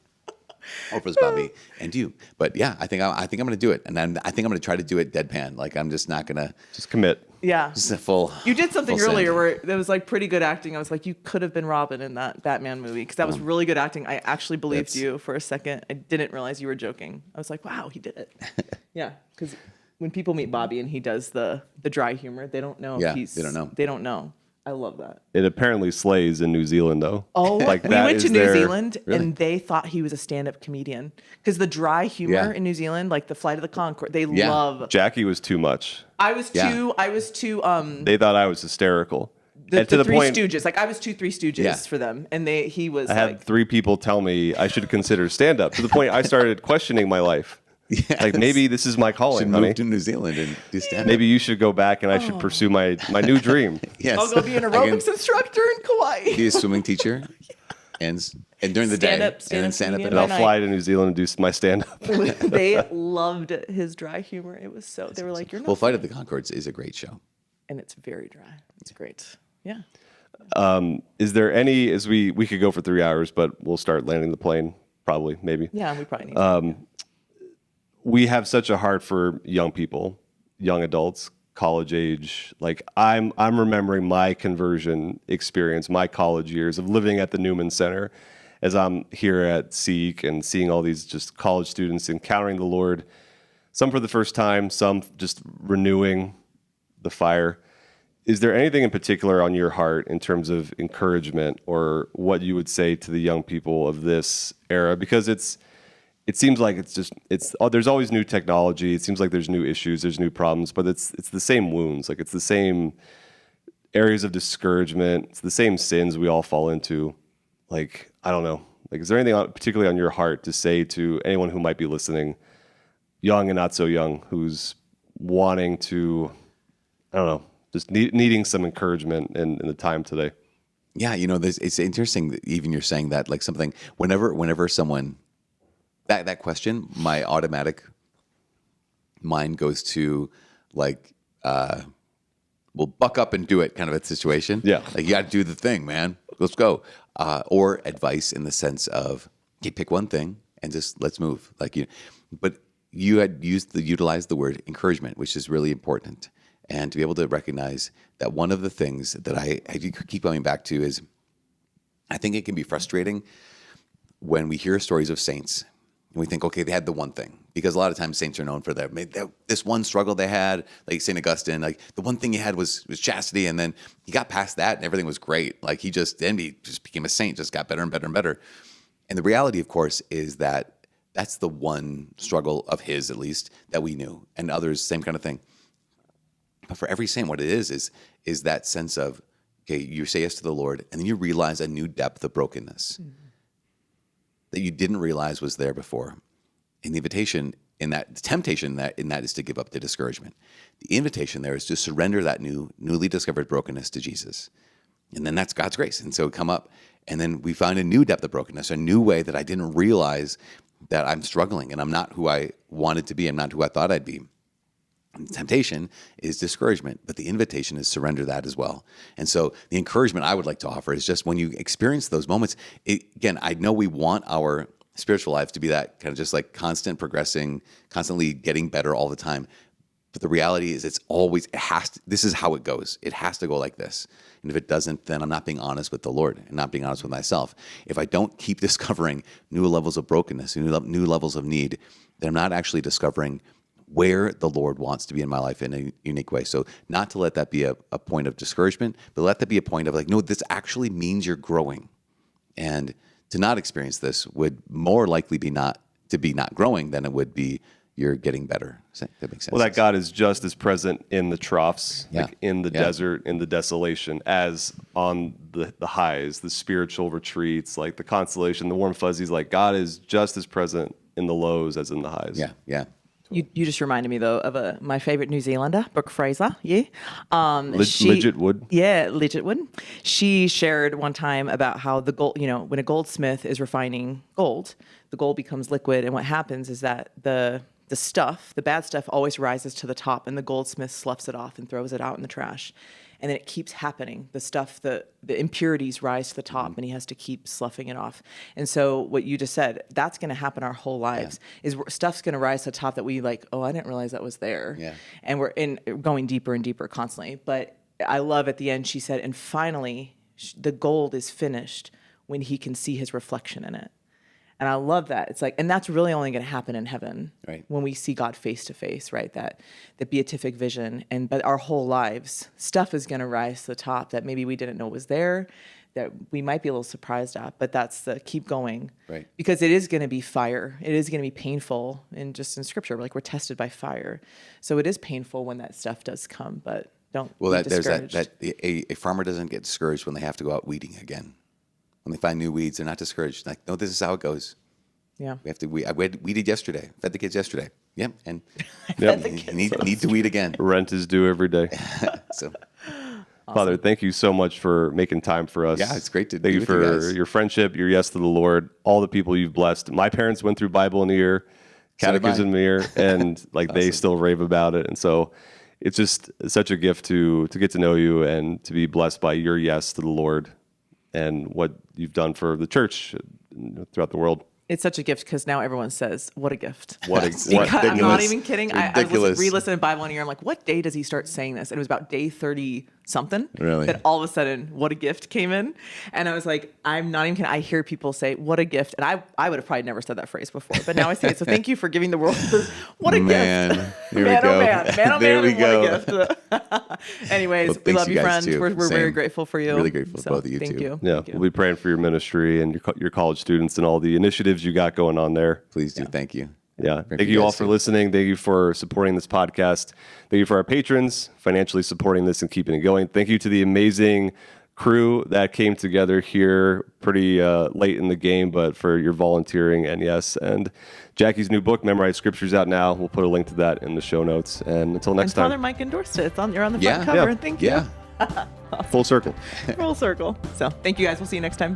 Or if it was Bobby and you. But yeah, I think I'm going to do it. And I think I'm going to try to do it deadpan. Like I'm just not going to, Just commit. Yeah. just a full. You did something full earlier send. where there was like pretty good acting. I was like, you could have been Robin in that Batman movie because that was really good acting. I actually believed That's- you for a second. I didn't realize you were joking. I was like, wow, he did it. Yeah, because when people meet Bobby and he does the dry humor, they don't know. Yeah, if they don't know. They don't know. I love that. It apparently slays in New Zealand, though. Oh, like we that went is to New their- Zealand Really? and they thought he was a stand-up comedian because the dry humor Yeah. in New Zealand, like the Flight of the Conchords, they Yeah. love. Jackie was too much. I was Yeah. too. They thought I was hysterical. The and to the Three point, Stooges, like I was Three Stooges Yeah. for them, and he was I had like, 3 people tell me I should consider stand-up. To the point I started questioning my life. Yes. Like maybe this is my should calling, honey. move to New Zealand and do stand. Maybe you should go back and I should pursue my new dream. Yes. I'll go be an aerobics instructor in Kauai. Be a swimming teacher, and during the day, Stand-up and then stand up. comedian. And And I'll fly to New Zealand and do my stand-up. They loved his dry humor. It was so. They were like, "You're not." Well, Flight of the Conchords is a great show. And it's very dry. It's great. Yeah. Is there any, as we could go for 3 hours, but we'll start landing the plane, probably, maybe. Yeah, we probably need to. We have such a heart for young people, young adults, college age. Like I'm remembering my conversion experience, my college years of living at the Newman Center as I'm here at Seek and seeing all these just college students encountering the Lord, some for the first time, some just renewing the fire. Is there anything in particular on your heart in terms of encouragement or what you would say to the young people of this era? Because it seems like there's always new technology. It seems like there's new issues, there's new problems, but it's the same wounds. Like it's the same areas of discouragement. It's the same sins we all fall into. Like, I don't know. Like, is there anything particularly on your heart to say to anyone who might be listening, young and not so young, who's wanting to, I don't know, just needing some encouragement in the time today? Yeah, it's interesting that even you're saying that, like something, whenever someone, that question, my automatic mind goes to like, well, buck up and do it kind of a situation. Yeah. Like, you got to do the thing, man. Let's go. Or advice in the sense of, hey, pick one thing and just let's move. But you had utilized the word encouragement, which is really important. And to be able to recognize that one of the things that I keep going back to is, I think it can be frustrating when we hear stories of saints and we think, okay, they had the one thing. Because a lot of times saints are known for this one struggle they had, like St. Augustine, like the one thing he had was chastity, and then he got past that and everything was great. Like he just became a saint, just got better and better and better. And the reality, of course, is that that's the one struggle of his, at least, that we knew. And others, same kind of thing. But for every saint, what it is that sense of, okay, you say yes to the Lord, and then you realize a new depth of brokenness that you didn't realize was there before. And the invitation in that, the temptation in that is to give up to discouragement. The invitation there is to surrender that newly discovered brokenness to Jesus. And then that's God's grace. And so we come up, and then we find a new depth of brokenness, a new way that I didn't realize that I'm struggling, and I'm not who I wanted to be. I'm not who I thought I'd be. And the temptation is discouragement, but the invitation is surrender that as well. And so the encouragement I would like to offer is just when you experience those moments, again, I know we want our spiritual lives to be that kind of just like constant progressing, constantly getting better all the time. But the reality is this is how it goes. It has to go like this. And if it doesn't, then I'm not being honest with the Lord and not being honest with myself. If I don't keep discovering new levels of brokenness, new levels of need, then I'm not actually discovering where the Lord wants to be in my life in a unique way. So not to let that be a point of discouragement, but let that be a point of like, no, this actually means you're growing. And to not experience this would more likely be not growing than it would be you're getting better. Does that make sense? Well, that God is just as present in the troughs, Yeah. like in the desert, in the desolation, as on the highs, the spiritual retreats, like the consolation, the warm fuzzies. Like God is just as present in the lows as in the highs. Yeah, yeah. You just reminded me though of my favorite New Zealander, Brooke Fraser. Yeah, Lidget Wood. Yeah, Lidget Wood. She shared one time about how the gold, when a goldsmith is refining gold, the gold becomes liquid, and what happens is that the bad stuff, always rises to the top, and the goldsmith sloughs it off and throws it out in the trash. And then it keeps happening. The stuff, the impurities rise to the top, and he has to keep sloughing it off. And so what you just said, that's going to happen our whole lives, is stuff's going to rise to the top that we like, oh, I didn't realize that was there. Yeah. And we're going deeper and deeper constantly. But I love at the end, she said, and finally, the gold is finished when he can see his reflection in it. And I love that. It's like, and that's really only going to happen in heaven, right? When we see God face to face, right? That the beatific vision, but our whole lives, stuff is going to rise to the top that maybe we didn't know was there, that we might be a little surprised at. But that's the keep going, right? Because it is going to be fire. It is going to be painful, and just in Scripture, like we're tested by fire, so it is painful when that stuff does come. But don't. Be discouraged. There's a farmer doesn't get discouraged when they have to go out weeding again. When they find new weeds, they're not discouraged. Like, no, this is how it goes. Yeah. I weeded yesterday. Fed the kids yesterday. Yep. And Yep. need to weed again. Rent is due every day. So, Awesome. Father, thank you so much for making time for us. Yeah, it's great to thank be you with for you guys. your friendship, your yes to the Lord, all the people you've blessed. My parents went through Bible in a year, So did Catechism in a year, and like they Awesome. still rave about it. And so it's just such a gift to get to know you and to be blessed by your yes to the Lord and what you've done for the church throughout the world. It's such a gift because now everyone says, "What a gift!" What I'm not even kidding. I Ridiculous. was re-listening to Bible one year. I'm like, "What day does he start saying this?" And it was about day 30 something. Really? That all of a sudden, "What a gift" came in, and I was like, "I'm not even kidding." I hear people say, "What a gift," and I would have probably never said that phrase before, but now I say it. So thank you for giving the world this. What a Man, gift! here Man, we go. oh man, man, oh There man, we go. what a gift! Anyways, Well, we thanks love you you, guys, friends. too. We're very Same. grateful for you. Really grateful for both of you, Thank too. you. Yeah, Thank you. we'll be praying for your ministry and your college students and all the initiatives you got going on there. Please do. Thank you. Yeah. Pray Thank for you all guys, for too. listening. Thank you for supporting this podcast. Thank you for our patrons, financially supporting this and keeping it going. Thank you to the amazing crew that came together here pretty late in the game, but for your volunteering and Jackie's new book, Memorize Scriptures, out now. We'll put a link to that in the show notes. And until next And Father time, Mike endorsed it. You're on the Yeah. front cover. Yeah. Thank you. Yeah. full circle. Full circle. So thank you guys. We'll see you next time.